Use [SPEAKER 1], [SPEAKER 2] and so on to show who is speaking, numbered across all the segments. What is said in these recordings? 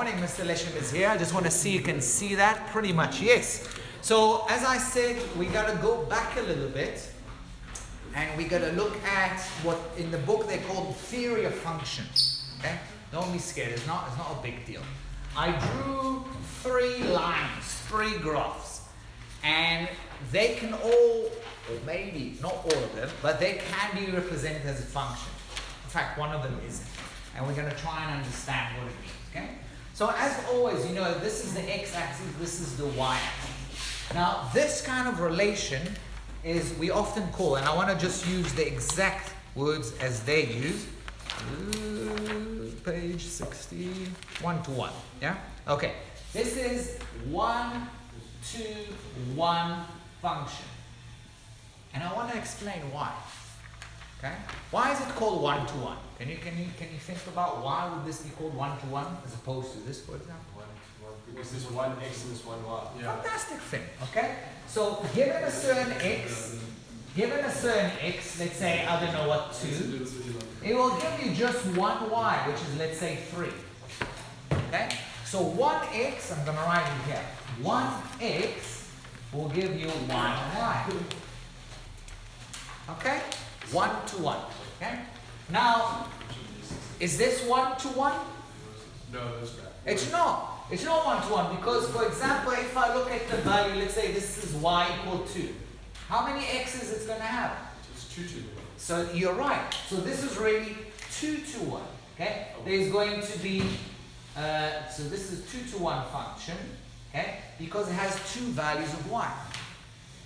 [SPEAKER 1] morning, Mr. Lesham is here. I just want to see you can see that pretty much. Yes. So as I said, we got to go back a little bit and we got to look at what in the book they call theory of functions. Okay? Don't be scared. It's not a big deal. I drew 3 lines, 3 graphs, and they can all, or maybe not all of them, but they can be represented as a function. In fact, one of them isn't. And we're going to try and understand what it means. Okay? So as always, you know, this is the x-axis, this is the y-axis. Now, this kind of relation is, we often call, and I want to just use the exact words as they use, page 60, 1-to-1. Yeah? Okay. This is 1-to-1 function. And I want to explain why. Okay? Why is it called 1-to-1? Can you think about why would this be called 1-to-1 as opposed to this, for example?
[SPEAKER 2] Because there's one x and there's one y.
[SPEAKER 1] Yeah. Fantastic thing. Okay? So given a certain x, let's say, I don't know what, 2, it will give you just one y, which is, let's say, 3. Okay? So 1x, I'm going to write it here. 1x will give you 1 y. Okay? 1-to-1. Okay? Now, is this 1-to-1?
[SPEAKER 2] No, that's not.
[SPEAKER 1] It's not. It's not 1-to-1 because, for example, if I look at the value, let's say this is y equal 2. How many x's it's going to have?
[SPEAKER 2] It's 2-to-1.
[SPEAKER 1] So you're right. So this is really 2-to-1. Okay? There's going to be, so this is 2-to-1 function. Okay? Because it has 2 values of y.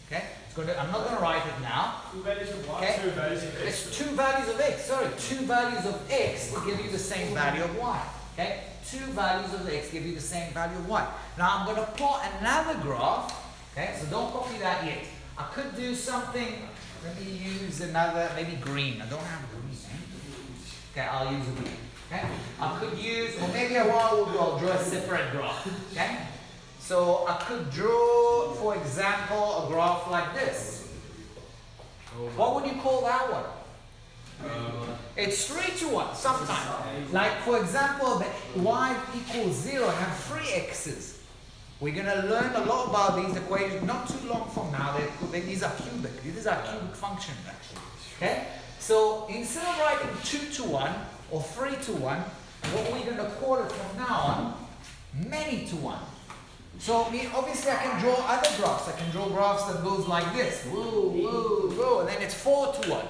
[SPEAKER 1] Okay? I'm not going to write it now.
[SPEAKER 2] 2 values of y,
[SPEAKER 1] okay?
[SPEAKER 2] 2 values of x.
[SPEAKER 1] It's 2 values of x. Sorry, 2 values of x will give you the same value of y. Okay? 2 values of x give you the same value of y. Now I'm going to plot another graph. Okay? So don't copy that yet. I could do something. Let me use another, maybe green. I don't have green. Okay, I'll use a green. Okay? I could use, or maybe I'll draw a separate graph. Okay? So I could draw, for example, a graph like this. What would you call that one? It's 3-to-1 sometimes. Like, for example, the y equals 0 have 3 x's. We're going to learn a lot about these equations not too long from now. These are cubic. These are cubic functions, actually. Okay? So instead of writing 2-to-1 or 3-to-1, what we're going to call it from now on, many-to-1. So obviously I can draw other graphs. I can draw graphs that goes like this. Whoa, whoa, whoa. And then it's 4-to-1.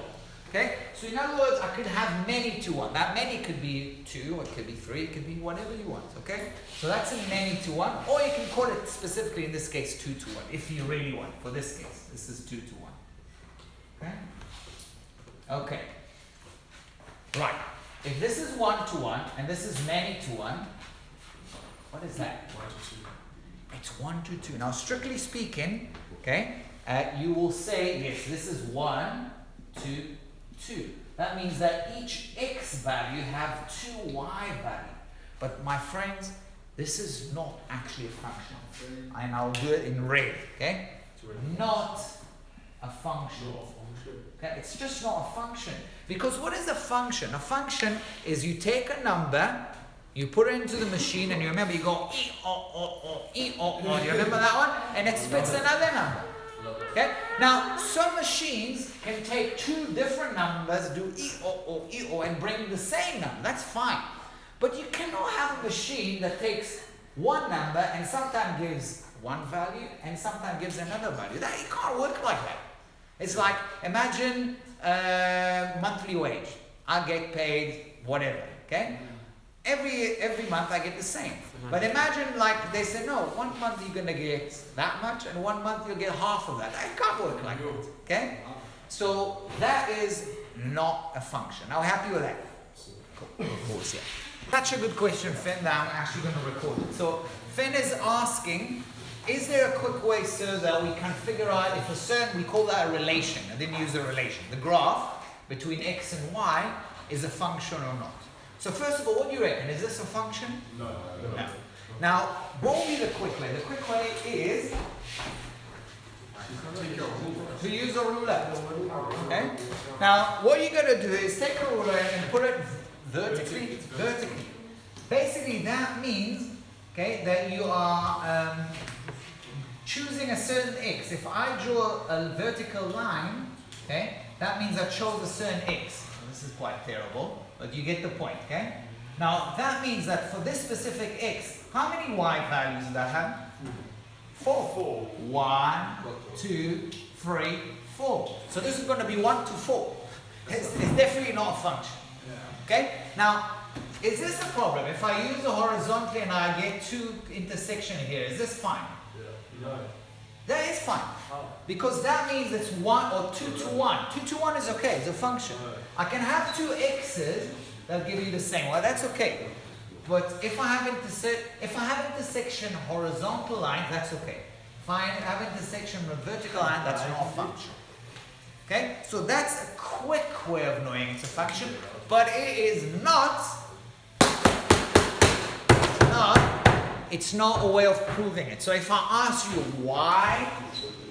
[SPEAKER 1] Okay? So in other words, I could have many-to-1. That many could be 2, or it could be 3, it could be whatever you want. Okay? So that's a many-to-1. Or you can call it specifically in this case 2-to-1 if you really want. For this case, this is 2-to-1. Okay? Okay. Right. If this is 1-to-1 and this is many-to-1, what is that?
[SPEAKER 2] 1-to-2.
[SPEAKER 1] It's 1-to-2. Now, strictly speaking, okay, you will say, yes, this is 1-to-2. That means that each x value have 2 y value. But my friends, this is not actually a function. And I'll do it in red, okay? Not a function. Okay? It's just not a function. Because what is a function? A function is you take a number, you put it into the machine, and you remember, you go E-O-O-O, E-O-O. Do you remember that one? And it spits another number. Okay? Now, some machines can take 2 different numbers, do E-O-O, E-O, and bring the same number. That's fine. But you cannot have a machine that takes one number and sometimes gives one value and sometimes gives another value. That, it can't work like that. It's like, imagine monthly wage. I get paid whatever, okay? Every month I get the same. But imagine like they say, no, 1 month you're going to get that much and 1 month you'll get half of that. It can't work like that. Okay? So that is not a function. Are we happy with that? Cool. Of course, yeah. That's a good question, Finn, that I'm actually going to record it. So Finn is asking, is there a quick way so that we can figure out if a certain, we call that a relation. I didn't use a relation. The graph between x and y is a function or not. So first of all, what do you reckon? Is this a function?
[SPEAKER 2] No.
[SPEAKER 1] Now, what will be the quick way? The quick way is to use a ruler. Okay? Now, what you're going to do is take a ruler and put it vertically. Basically, that means okay, that you are choosing a certain x. If I draw a vertical line, okay, that means I chose a certain x. This is quite terrible, but you get the point, okay? Now, that means that for this specific x, how many y values does that have? 4. 1, 2, 3, 4. So this is going to be 1 to 4. It's definitely not a function. Okay? Now, is this a problem? If I use it horizontally and I get 2 intersection here, is this fine?
[SPEAKER 2] No.
[SPEAKER 1] That is fine. Because that means it's 1 or 2 to 1. 2 to 1 is okay, it's a function. I can have 2 x's that give you the same. Well, that's okay. But if I have intersection horizontal lines, that's okay. If I have intersection with vertical line, that's not a function. Okay? So that's a quick way of knowing it's a function, but it is not. It's not a way of proving it. So if I ask you why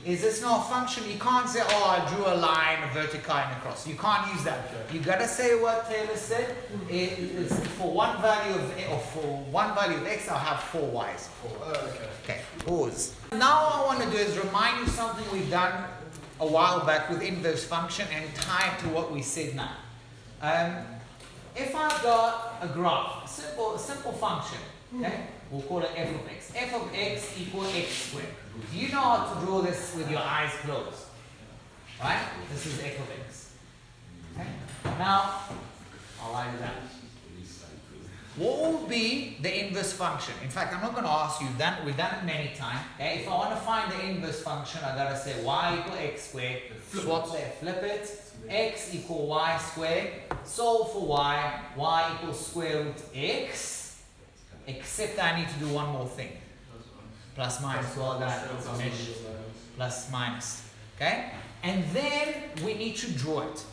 [SPEAKER 1] is this not a function, you can't say, oh, I drew a line, a vertical line across. You can't use that. You gotta say what Taylor said. It is for one value of x, I'll have 4 y's. Okay. Pause. Now what I want to do is remind you something we've done a while back with inverse function and tie it to what we said now. If I've got a graph, a simple function, okay? We'll call it f of x. F of x equals x squared. Do you know how to draw this with your eyes closed? Right? This is f of x. Okay? Now, I'll write it down. What will be the inverse function? In fact, I'm not going to ask you, we've done it many times. Okay? If I want to find the inverse function, I've got to say y equals x squared. Swap there, flip it. X equals y squared. Solve for y equals square root x. Except I need to do one more thing. Plus minus, well that plus minus. Okay? And then we need to draw it.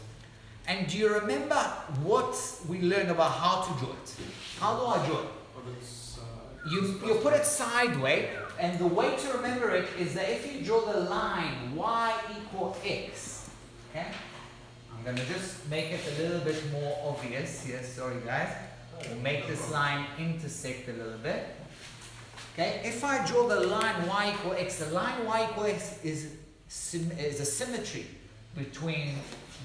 [SPEAKER 1] And do you remember what we learned about how to draw it? How do I draw it? You put it sideways, and the way to remember it is that if you draw the line y equal x, okay? I'm going to just make it a little bit more obvious here. Sorry guys. We'll make this line intersect a little bit. Okay, if I draw the line y equal x, the line y equal x is a symmetry between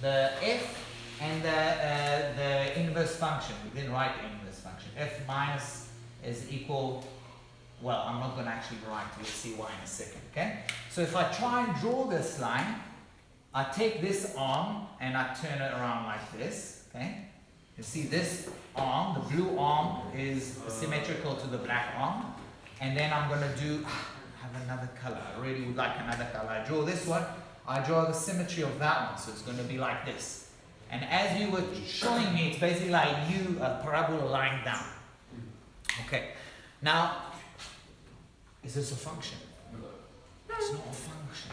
[SPEAKER 1] the f and the inverse function. We didn't write the inverse function. F minus is equal, well, I'm not going to actually write it. We'll see why in a second. Okay, so if I try and draw this line, I take this arm and I turn it around like this. Okay. You see this arm, the blue arm is symmetrical to the black arm. And then I'm going to have another color. I really would like another color. I draw this one. I draw the symmetry of that one. So it's going to be like this. And as you were showing me, it's basically like a parabola lying down. Okay. Now, is this a function? It's not a function.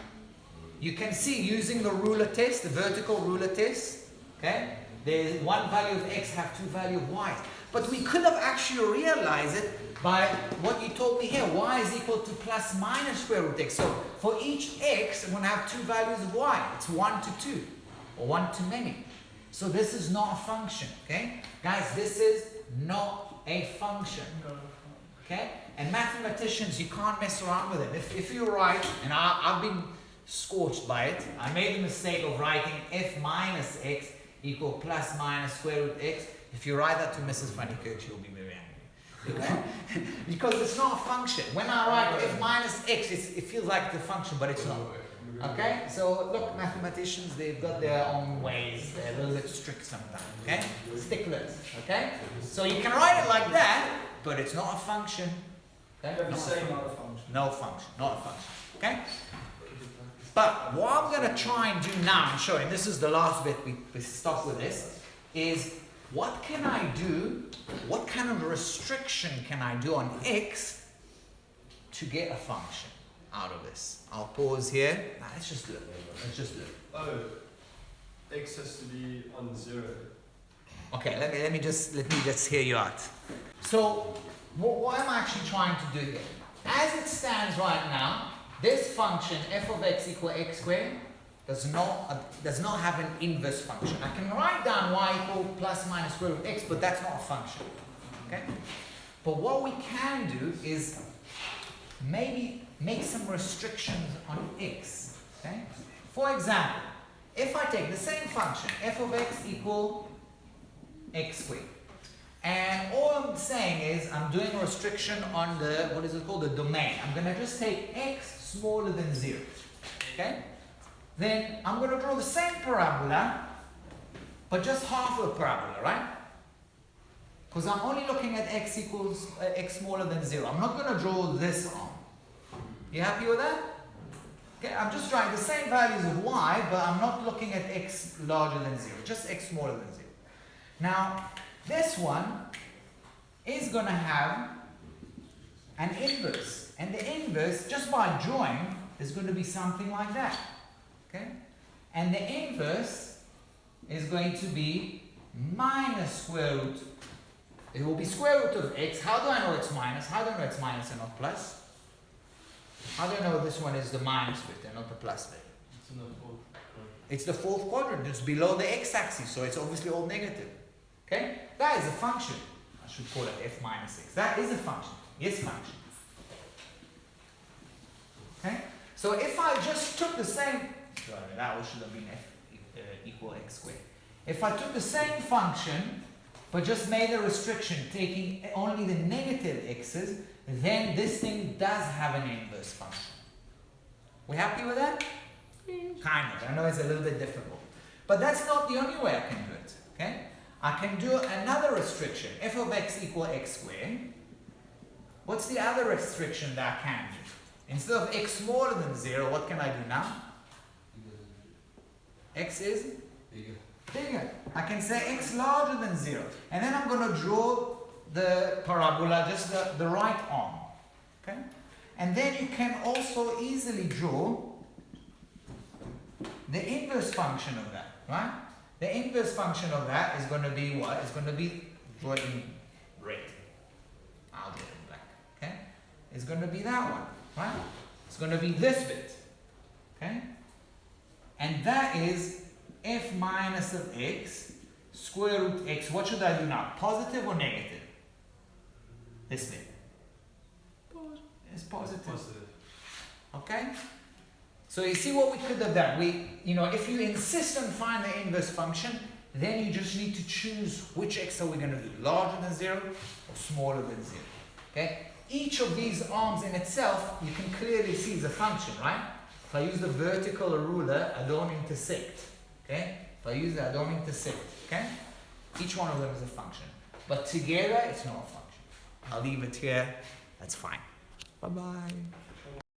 [SPEAKER 1] You can see using the ruler test, the vertical ruler test, okay? There's one value of x have 2 value of y. But we could have actually realized it by what you told me here. Y is equal to plus minus square root x. So for each x, I'm going to have 2 values of y. It's 1 to 2 or 1 to many. So this is not a function. Okay? Guys, this is not a function. Okay? And mathematicians, you can't mess around with it. If you write, and I've been scorched by it, I made the mistake of writing f minus x equal plus minus square root x. If you write that to Mrs. Funnycoat, she'll be very angry. Okay? Because it's not a function. When I write f minus x, it feels like the function, but it's not. Okay? So look, mathematicians, they've got their own ways. They're a little bit strict sometimes. Okay? Sticklers. Okay? So you can write it like that, but it's not a function. Okay?
[SPEAKER 3] Not a function.
[SPEAKER 1] No function. Not a function. Okay? But what I'm going to try and do now, and show you, this is the last bit, we stop with this, is what can I do, what kind of restriction can I do on x to get a function out of this? I'll pause here. Nah, let's just do it. Let's just do it.
[SPEAKER 3] Oh, x has to be on 0.
[SPEAKER 1] Okay, let me just hear you out. So, what am I actually trying to do here? As it stands right now, this function f of x equal x squared does not have an inverse function. I can write down y equal plus minus square root x, but that's not a function. Okay? But what we can do is maybe make some restrictions on x. Okay? For example, if I take the same function, f of x equal x squared, and all I'm saying is I'm doing a restriction on the, what is it called, the domain. I'm going to just take x smaller than 0. Okay? Then I'm going to draw the same parabola, but just half of the parabola, right? Because I'm only looking at x equals x smaller than 0. I'm not going to draw this arm. You happy with that? Okay, I'm just drawing the same values of y, but I'm not looking at x larger than 0, just x smaller than 0. Now, this one is going to have an inverse. And the inverse, just by drawing, is going to be something like that. Okay? And the inverse is going to be minus square root. It will be square root of x. How do I know it's minus? How do I know it's minus and not plus? How do I know this one is the minus bit and not the plus bit?
[SPEAKER 3] It's in the fourth quadrant.
[SPEAKER 1] It's the fourth quadrant. It's below the x-axis, so it's obviously all negative. Okay? That is a function. I should call it f minus x. That is a function. Yes, function. Okay? So if I just took the same, sorry, that should have been f equal x squared. If I took the same function, but just made a restriction, taking only the negative x's, then this thing does have an inverse function. We happy with that? Kind of. I know it's a little bit difficult. But that's not the only way I can do it. Okay? I can do another restriction. F of x equal x squared. What's the other restriction that I can do? Instead of x smaller than 0, what can I do now? X is bigger. I can say x larger than 0. And then I'm going to draw the parabola, just the right arm. Okay? And then you can also easily draw the inverse function of that, right? The inverse function of that is going to be what? It's going to be drawn in red. I'll draw it in black. Okay? It's going to be that one, right? It's going to be this bit. Okay? And that is f minus of x square root x. What should I do now? Positive or negative? This bit. It's positive. Okay? So you see what we could have done. If you insist on find the inverse function, then you just need to choose which x are we going to do, larger than 0 or smaller than 0. Okay? Each of these arms in itself, you can clearly see is a function, right? If I use the vertical ruler, I don't intersect. Okay? If I use it, I don't intersect. Okay? Each one of them is a function. But together, it's not a function. I'll leave it here. That's fine. Bye-bye.